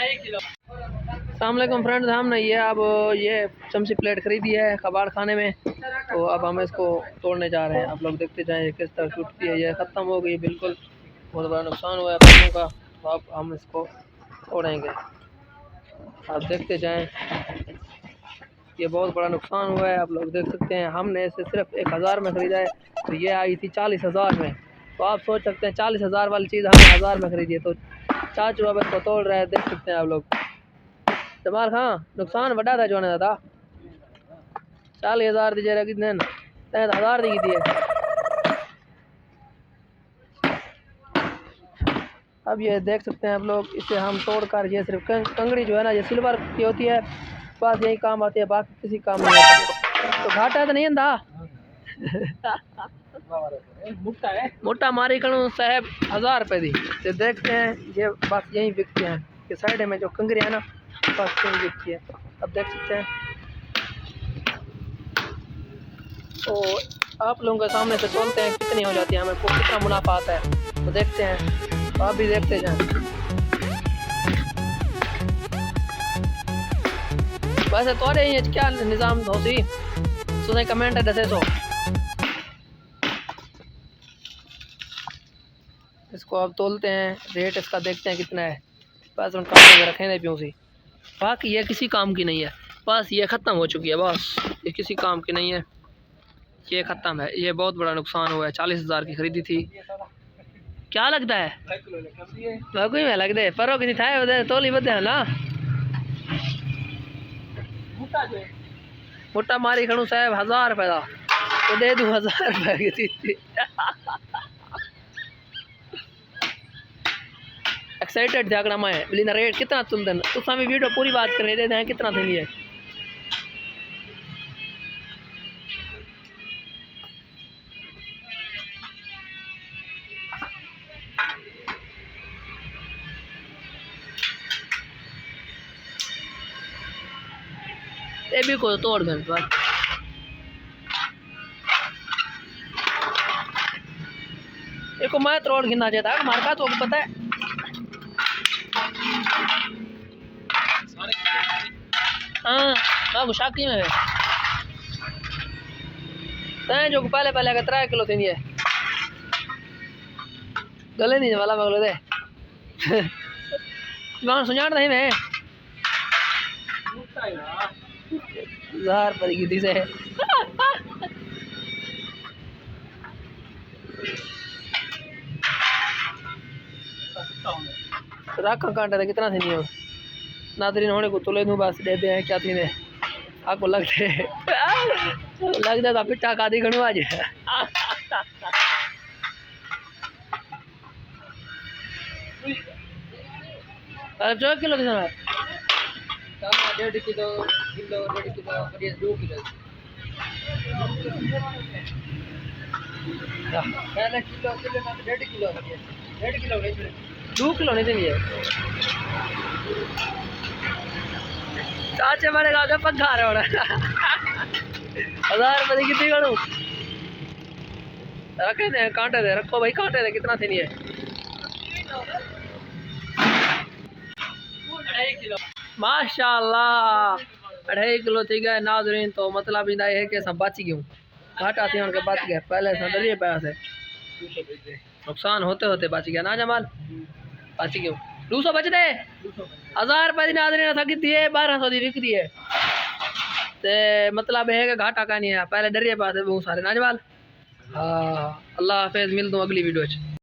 अस्सलामुअलैकुम फ्रेंड्स, हमने ये चमची प्लेट खरीदी है कबाड़ खाने में। तो अब हम इसको तोड़ने जा रहे हैं। आप लोग देखते जाएं किस तरह टूटती है। ये ख़त्म हो गई बिल्कुल, बहुत बड़ा नुकसान हुआ है पन्नों का। तो अब हम इसको तोड़ेंगे, आप देखते जाएं। ये बहुत बड़ा नुकसान हुआ है, आप लोग देख सकते हैं। हमने इसे सिर्फ 1000 में ख़रीदा है, तो ये आई थी 40,000 में। तो आप सोच सकते हैं 40,000 वाली चीज़ हमने 1000 में खरीदी है। तो चाचू अब इसको तोड़ रहे हैं, देख सकते हैं आप लोग। जमाल खां, नुकसान बड़ा था जो दादा 40,000 दीजिए रखी दिन 1000 दी थी। अब ये देख सकते हैं आप लोग, इसे हम तोड़कर ये सिर्फ कंगड़ी जो है ना, ये सिल्वर की होती है, बस यही काम आती है, बाकी किसी काम नहीं आता। तो घाटा तो नहीं था मोटा मारी करूँ साहब 1000 रुपये दी। तो देखते हैं ये बस यहीं बिकते हैं कि साइड में जो कंगड़ी है ना, बस यहीं बिकती है। अब देख सकते हैं। तो आप लोगों के सामने से तोलते हैं कितनी हो जाती है, हमें को कितना मुनाफा आता है, तो देखते हैं। तो आप भी देखते जाएं। वैसे तोड़े ही क्या निज़ाम दोसी सुने कमेंट है दसे सो। इसको अब तोलते हैं, रेट इसका देखते हैं कितना है। बस उन काम में रखे नहीं प्यूँ सी, बाकी ये किसी काम की नहीं है। बस ये ख़त्म हो चुकी है, बस ये किसी काम की नहीं है, ये ख़त्म है। ये बहुत बड़ा नुकसान हुआ है। 40,000 की खरीदी थी। क्या लगता है कोई में लग दे परो किसी था तोली बदे है ना मोटा मारी खड़ू साहब 1000 रुपये का, तो दे दूँ 1000 रुपये की थी। एक्साइटेड थे अगड़ा मैं बिना रेट कितना तुम दिन तो हमें वीडियो पूरी बात करने देते हैं कितना थी है। ये भी को तोड़ गए पर एक मैं तोड़ गिनना चाहता है हमारे का, तो पता है हाँ मैं गुशाकी में है जो पहले पहले का 3 किलो थी है गले नहीं वाला मगलो दे सुझाण नहीं मैं 1000 पर की थी से रख कांटे थे कितना थी नहीं हो नादरीन होने को तुले दूँ बस दे दे क्या थी ने आपको लगते लगता था पिट्टा का दी घणु आज 4 किलो की समय 1.5 किलो 1.5 किलो 2 किलो पहले किलो किलो में 1.5 किलो 1.5 किलो नहीं 2 किलो नहीं चाहिए। चाचे बड़े का पक्का रहा 1000 रुपये की थी करूँ रखे थे कांटे थे रखो भाई कांटे थे कितना थे नहीं है 2.5 किलो माशाल्लाह 2.5 किलो थी गए नाज़रीन। तो मतलब इना है कि सब बच गयूँ घाटा थी उनके बच गए पहले से डरिए पाया से नुकसान होते होते बच गया ना जमाल बच गयूँ 200 बच दे 1000 रुपये की नाज़रीन था कितनी है 1200 की बिकती है। ते मतलब है कि घाटा का नहीं है पहले डरिए पास बहुत सारे ना जमाल। हाँ अल्लाह हाफिज़, मिल दूँ अगली वीडियो।